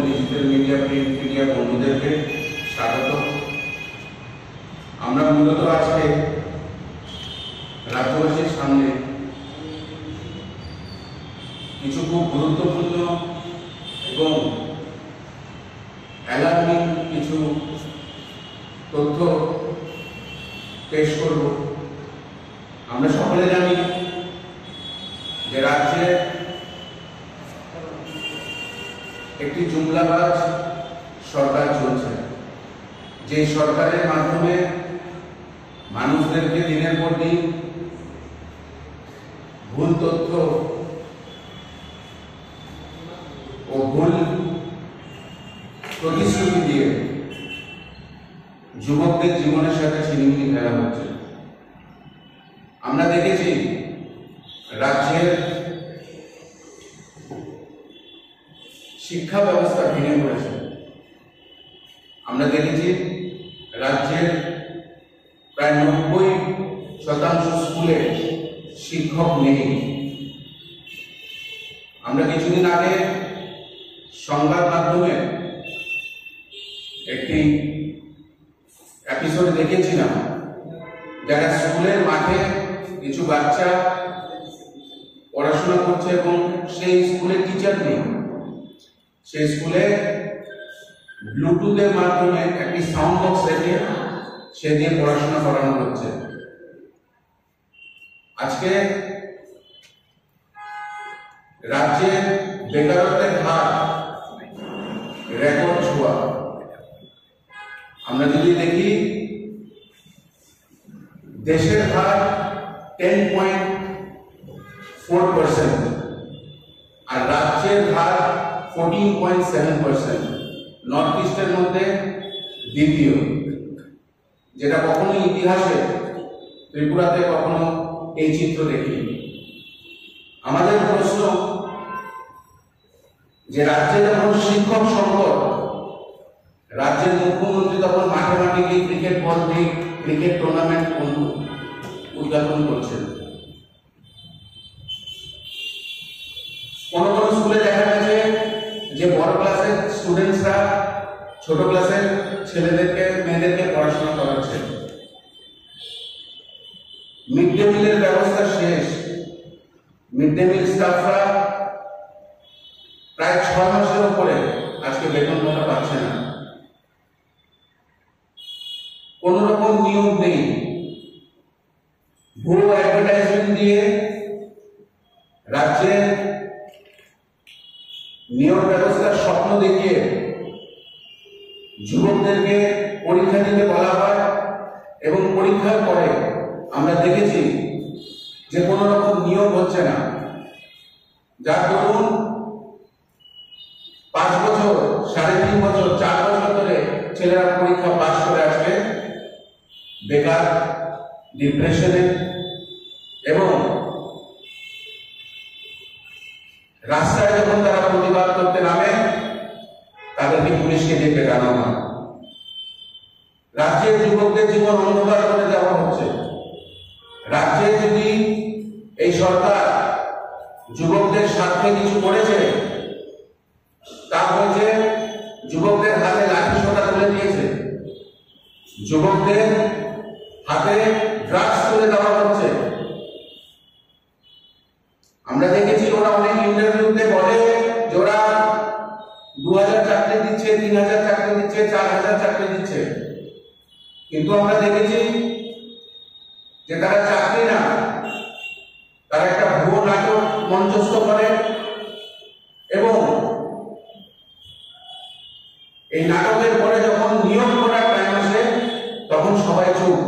Digital media, print media বন্ধুদেরকে স্বাগত। আমরা মূলত আজকে রাজ্যবাসীর সামনে কিছু খুব গুরুত্বপূর্ণ এবং অ্যালার্মিং কিছু তথ্য পেশ করব। আমরা সকলে জানি যে রাজ্যে একটি জুমলাবাজ সরকার চলছে, যে সরকারের মাধ্যমে মানুষদেরকে দিনের পর দিন ভুল তথ্য ও ভুল প্রতিশ্রুতি দিয়ে যুবকদের জীবনের সাথে ছিনিমিনি খেলা হচ্ছে। আমরা দেখেছি রাজ্যের শিক্ষা ব্যবস্থা ভেঙে পড়েছে। আমরা দেখেছি রাজ্যের প্রায় 90% স্কুলে শিক্ষক নেই। আমরা কিছুদিন আগে সংবাদ মাধ্যমে একটি এপিসোড দেখেছিলাম, যারা স্কুলের মাঠে কিছু বাচ্চা পড়াশোনা করছে এবং সেই স্কুলে টিচার নেই। সেই স্কুলে ব্লুটুথের মাধ্যমে একটি সাউন্ড বক্স রেখে সে দিয়ে পড়াশোনা করানো হচ্ছে। আজকে রাজ্যের বেকারত্বের হার রেকর্ড ছোঁয়া। আমরা যদি দেখি দেশের হার 10.4% আর রাজ্যের হার 14.7%। নর্থ ইস্টের মধ্যে দ্বিতীয়, যেটা কখনো ইতিহাসে ত্রিপুরাতে কখনো এই চিত্র দেখিনি। আমাদের প্রশ্ন যে রাজ্যে যখন শিক্ষক সংকট, রাজ্যের মুখ্যমন্ত্রী তখন মাঠে মাঠে গিয়ে ক্রিকেট বল দিয়ে ক্রিকেট টুর্নামেন্ট উদ্যাপন করছেন। কোন কোন স্কুলে দেখা গেছে যে বড় ক্লাসের স্টুডেন্টসরা ছোট ক্লাসের ছেলেদেরকে মেয়েদেরকে পড়াশোনা করাচ্ছে। মিড ডে মিলের ব্যবস্থা শেষ। মিড ডে মিল স্টাফরা প্রায় 6 মাসের উপরে আজকে বেতন ভাতা পাচ্ছে না। কোন রকম নিয়োগ নেই। ভুয়ো অ্যাডভার্টাইজমেন্ট দিয়ে রাজ্যের নিয়োগ ব্যবস্থার স্বপ্ন দেখিয়ে যুবকদেরকে পরীক্ষা দিতে বলা হয় এবং পরীক্ষার পরে আমরা দেখেছি যে কোন রকম নিয়োগ হচ্ছে না। যার দরুন 5 বছর, 3.5 বছর, 4 বছর ধরে ছেলেরা পরীক্ষা পাস করে আসবে বেকার, ডিপ্রেশনে, এবং রাস্তায় যখন তারা প্রতিবাদ করতে নামে তাদেরকে পুলিশকে দিয়ে পেটানো হয়। রাজ্যের যুবকদের জীবন অন্ধকার করে দেওয়া হচ্ছে। রাজ্যে যদি এই সরকার যুবকদের স্বার্থে কিছু করেছে, তা হয়েছে যুবকদের হাতে লাঠি সোটা তুলে দিয়েছে, যুবকদের হাতে ড্রাগস তুলে দেওয়া হচ্ছে। আমরা দেখেছি ওরা অনেক ইন্টারভিউতে বলে যে ওরা 2000 চাকরি দিচ্ছে, 3000 চাকরি দিচ্ছে, 4000 চাকরি দিচ্ছে, কিন্তু আমরা দেখেছি যে তারা চাকরি না, তারা একটা ভুয়ো নাটক মঞ্চস্থ করে এবং এই নাটকের পরে যখন নিয়োগ করার টাইম আসে তখন সবাই চুপ।